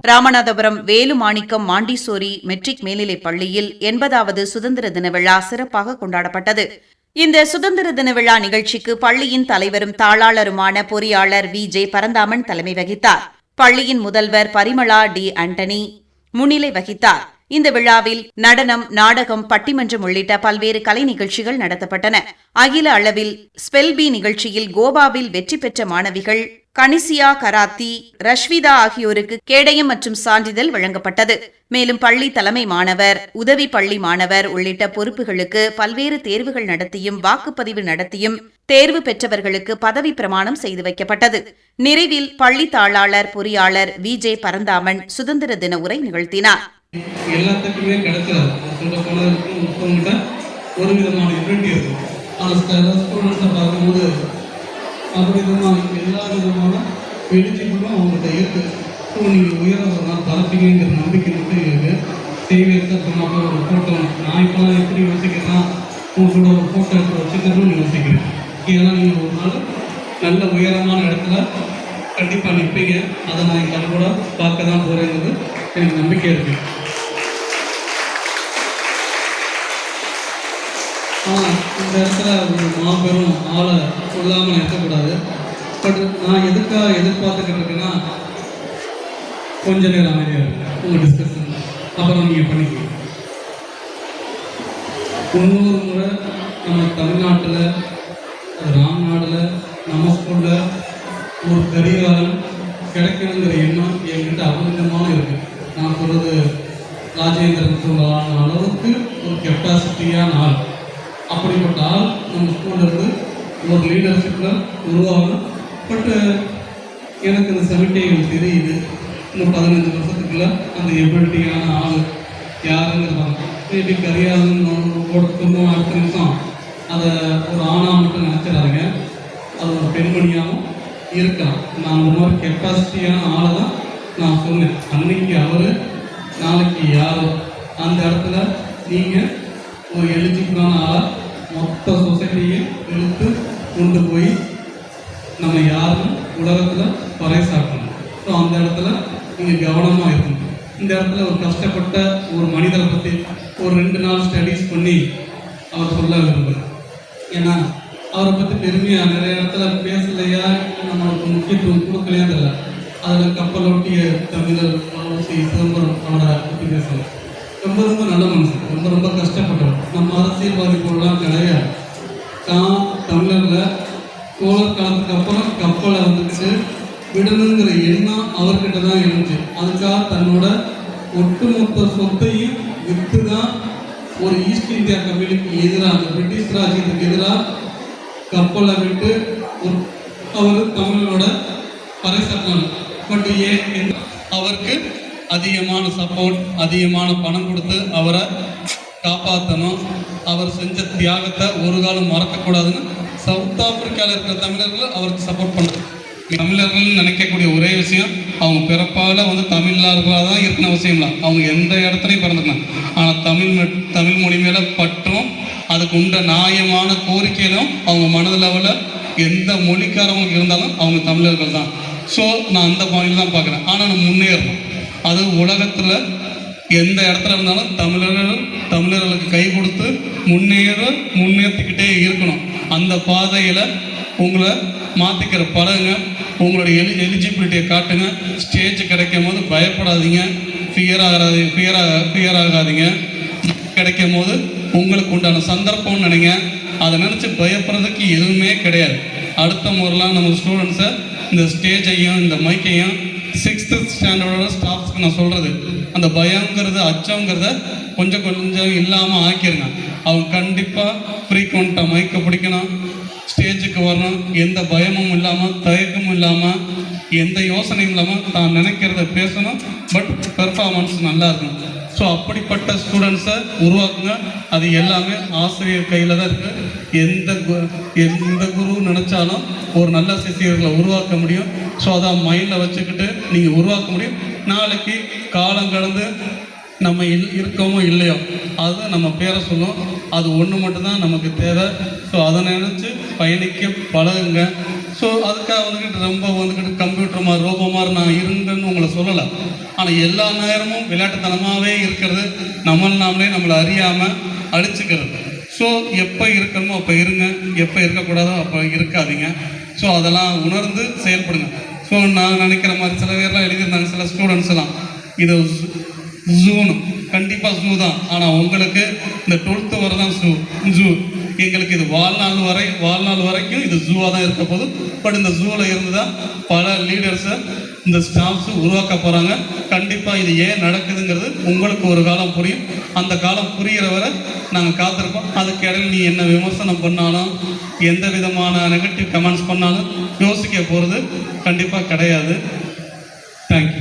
Ramanathapuram வேலுமாணிக்கம் Montessori matric மேல்நிலைப் பள்ளியில் 80வது சுதந்திர தின விழா சிறப்பாக கொண்டாடப்பட்டது. இந்த சுதந்திர தின விழா நிகழ்ச்சிக்கு பள்ளியின் தலைவரும் தாளாளருமான பொறியாளர் வி.ஜே. பரந்தாமன் தலைமை வகித்தார். பள்ளியின் முதல்வர் பரிமளா டி. ஆண்டனி முன்னிலை வகித்தார். இந்த விழாவில் நடனம், நாடகம், பட்டிமன்றம் உள்ளிட்ட பல்வேறு கலை நிகழ்ச்சிகள் நடத்தப்பட்டன. அகில அளவில் ஸ்பெல்பி நிகழ்ச்சியில் கோவாவில் வெற்றி பெற்ற மாணவிகள் கனிசியா கராத்தி, ரஷ்விதா ஆகியோருக்கு கேடயம் மற்றும் சான்றிதழ் வழங்கப்பட்டது. மேலும் பள்ளி தலைமை மாணவர், உதவி பள்ளி மாணவர் உள்ளிட்ட பொறுப்புகளுக்கு பல்வேறு தேர்வுகள் நடத்தியும் வாக்குப்பதிவு நடத்தியும் தேர்வு பெற்றவர்களுக்கு பதவி பிரமாணம் செய்து வைக்கப்பட்டது. நிறைவில் பள்ளி தாளாளர் பொறியாளர் வி.ஜே. பரந்தாமன் சுதந்திர தின உரை நிகழ்த்தினார். எல்லாத்துக்குமே கிடைக்கிறது சொல்ல போனதுக்கு மற்றவங்கள்ட்ட ஒரு விதமான யூனிட்டி இருக்கும். ஆனால் ஸ்டூடெண்ட்ஸை பார்க்கும்போது அபரிதமாக எல்லா விதமான எலிஜிபிளும் அவங்கள்ட்ட இருக்குது. ஸோ நீங்கள் உயர்வதனால் பரப்பிங்கிற நம்பிக்கை மட்டும் இருக்குது. சேவியர்ஸை சொன்னால் ஒரு ஃபோட்டோ நான் இப்போலாம் எப்படி யோசிக்கிறேன்னா உங்களோட ஒரு ஃபோட்டோ எடுத்து வச்சுக்கணும்னு யோசிக்கிறேன். ஏன்னா நீங்கள் ஒரு நாள் நல்ல உயரமான இடத்துல கண்டிப்பாக நிற்பீங்க. அதை நான் எங்கள் கூட பார்க்க தான் போகிறேங்கிறது எனக்கு நம்பிக்கை இருக்குது. ஆனால் இந்த இடத்துல ஒரு மாபெரும் ஆளை சொல்லாமல் இருக்கக்கூடாது. பட் நான் எதுக்காக எதிர்பார்த்துக்கிட்டு இருக்கேன்னா கொஞ்ச நேரம் அமைதியாக இருக்கு உங்கள் டிஸ்கஷன், அப்புறம் நீங்கள் பண்ணிக்கலாம். இன்னொரு முறை நம்ம தமிழ்நாட்டில் ராம்நாடில் நம்ம ஸ்கூலில் ஒரு கடிகாரம் கிடைக்கணுங்கிற எண்ணம் என்கிட்ட அபரிதமான இருக்குது. நான் சொல்கிறது ராஜேந்திரன் சொல்லலான அளவுக்கு ஒரு கெப்பாசிட்டியான ஆள். அப்படிப்பட்ட ஆள் நம்ம ஸ்கூல்லேருந்து ஒரு லீடர்ஷிப்பில் உருவாகணும். பட்டு எனக்கு இந்த செமிட்டைகள் தெரியுது. இன்னும் 15 வருஷத்துக்குள்ள அந்த எபிலிட்டியான ஆள் யாருங்கிறதாங்க மேபி கரியாதுன்னு போட்டுக்கணும். அடுத்த நிமிஷம் அதை ஒரு ஆணாக மட்டும் நினச்சிடாதுங்க, அது ஒரு பெண்மணியாகவும் இருக்கலாம். நான் ஒரு மாதிரி கெப்பாசிட்டியான ஆளை தான் நான் சொன்னேன். அன்னைக்கு அவர், நாளைக்கு யாரோ. அந்த இடத்துல நீங்கள் ஒரு எலிஜிபிளான ஆளாக மொத்த சொசைட்டியை இழுத்து கொண்டு போய் நம்ம யாரும் உலகத்தில் பறைசாட்டணும். ஸோ அந்த இடத்துல நீங்கள் கவனமாக இருக்கணும். இந்த இடத்துல ஒரு கஷ்டப்பட்ட ஒரு மனிதரை பற்றி ஒரு 2 நாள் ஸ்டடீஸ் பண்ணி அவர் சொல்ல விரும்புகிறேன். ஏன்னா அவரை பற்றி பெருமையாக நிறைய இடத்துல பேசலையா, நம்மளுக்கு முக்கியத்துவம் கொடுக்கலையா தெரியல. அதில் கப்பலோட்டிய தமிழர் சிதம்பரம் அவரை பற்றி பேசலாம். ரொம்ப ரொம்ப நல்ல மனுஷன், ரொம்ப ரொம்ப கஷ்டப்பட்டவர். நம்ம அரசியல்வாதி போடலாம் கிடையாது. தான் தமிழரில் சோழர் காலத்துக்கு அப்புறம் கப்பலை வந்துட்டு விடணுங்கிற எண்ணம் அவர்கிட்ட தான் இருந்துச்சு. அதுக்காக தன்னோட ஒட்டுமொத்த சொத்தையும் விற்று தான் ஒரு ஈஸ்ட் இந்தியா கம்பெனிக்கு எதிராக, பிரிட்டிஷ் ராஜ்யத்துக்கு எதிராக கப்பலை விட்டு அவர் தமிழரோட பறைசாட்டினாங்க. பட் ஏன் அவருக்கு அதிகமான சப்போர்ட், அதிகமான பணம் கொடுத்து அவரை காப்பாற்றணும். அவர் செஞ்ச தியாகத்தை ஒரு காலம் மறக்கக்கூடாதுன்னு சவுத் ஆப்பிரிக்காவில் இருக்கிற தமிழர்கள் அவருக்கு சப்போர்ட் பண்ணுறது. தமிழர்கள் நினைக்கக்கூடிய ஒரே விஷயம், அவங்க பிறப்பால் தமிழர்களாக தான் இருக்கணும் அவசியம் இல்லை. அவங்க எந்த இடத்துலையும் பிறந்துக்கலாம். ஆனால் தமிழ் மொழி மேலே பற்றும் அதுக்கு உண்ட நியாயமான கோரிக்கையிலும் அவங்க மனதளவில் எந்த மொழிக்காரவங்களுக்கு இருந்தாலும் அவங்க தமிழர்கள் தான். ஸோ நான் அந்த பாயிண்ட் தான் பார்க்குறேன். ஆனால் நம்ம முன்னேறணும். அது உலகத்தில் எந்த இடத்துல இருந்தாலும் தமிழர்களுக்கு கை கொடுத்து முன்னேற்றிக்கிட்டே இருக்கணும். அந்த பாதையில் உங்களை மாற்றிக்கிற பழகுங்க. உங்களுடைய எலிஜிபிலிட்டியை காட்டுங்க. ஸ்டேஜ் கிடைக்கும் போது பயப்படாதீங்க, ஃபியர் ஆகாதீங்க. கிடைக்கும் போது உங்களுக்கு உண்டான சந்தர்ப்பம்னு நினைங்க. அதை நினச்சி பயப்படுறதுக்கு எதுவுமே கிடையாது. அடுத்த முறைலாம் நம்ம ஸ்டூடெண்ட்ஸை இந்த ஸ்டேஜையும் இந்த மைக்கையும் 6th ஸ்டாண்டர்டோட ஸ்டாஃப்ஸ்க்கு நான் சொல்கிறது, அந்த பயங்கிறது அச்சங்கிறத கொஞ்சம் இல்லாமல் ஆக்கிடுங்க. அவங்க கண்டிப்பாக ஃப்ரீக்வெண்ட்டாக மைக்கை பிடிக்கணும், ஸ்டேஜுக்கு வரணும். எந்த பயமும் இல்லாமல், தயக்கமும் இல்லாமல், எந்த யோசனையும் இல்லாமல் தான் நினைக்கிறத பேசணும். பட் பெர்ஃபார்மன்ஸ் நல்லா இருக்கணும். ஸோ அப்படிப்பட்ட ஸ்டூடெண்ட்ஸை உருவாக்குங்க. அது எல்லாமே ஆசிரியர் கையில் தான் இருக்குது. எந்த குரு நினச்சாலும் ஒரு நல்ல சிஷியர்களை உருவாக்க முடியும். ஸோ அதை மைண்டில் வச்சுக்கிட்டு நீங்கள் உருவாக்க முடியும். நாளைக்கு காலம் கடந்து நம்ம இருக்கோமோ இல்லையோ அது நம்ம பேரை சொல்லும். அது ஒன்று மட்டும்தான் நமக்கு தேவை. ஸோ அதை நினச்சி பயணிக்க பழகுங்க. ஸோ அதுக்காக வந்துக்கிட்டு ரொம்ப வந்துக்கிட்டு கம்ப்யூட்டர் மாதிரி ரோபோ மாதிரி நான் இருந்தேன்னு உங்களை சொல்லலை. ஆனால் எல்லா நேரமும் விளையாட்டுத்தனமாகவே இருக்கிறது, நம்மளை அறியாமல் அழிச்சுக்கிறது. ஸோ எப்போ இருக்கணுமோ அப்போ இருங்க, எப்போ இருக்கக்கூடாதோ அப்போ இருக்காதீங்க. ஸோ அதெல்லாம் உணர்ந்து செயல்படுங்க. ஸோ நான் நினைக்கிற மாதிரி சில பேர்லாம் எழுதியிருந்தாங்க, சில ஸ்டூடெண்ட்ஸ் எல்லாம் இது ஜூனு கண்டிப்பாக ஜூ தான். ஆனால் உங்களுக்கு இந்த 12th வரை தான் ஜூ. எங்களுக்கு இது வாழ்நாள் வரைக்கும் இது ஜூவாக தான் இருக்க போகுது. பட் இந்த ஜூவில் இருந்து தான் பல லீடர்ஸை இந்த ஸ்டாஃப்ஸு உருவாக்க போகிறாங்க. கண்டிப்பாக இது ஏன் நடக்குதுங்கிறது உங்களுக்கு ஒரு காலம் புரியும். அந்த காலம் புரிகிற வரை நாங்கள் காத்திருப்போம். அதுக்கு இடையில் நீ என்ன விமர்சனம் பண்ணாலும் எந்த விதமான நெகட்டிவ் கமெண்ட்ஸ் பண்ணாலும் யோசிக்க போகிறது கண்டிப்பாக கிடையாது. தேங்க்யூ.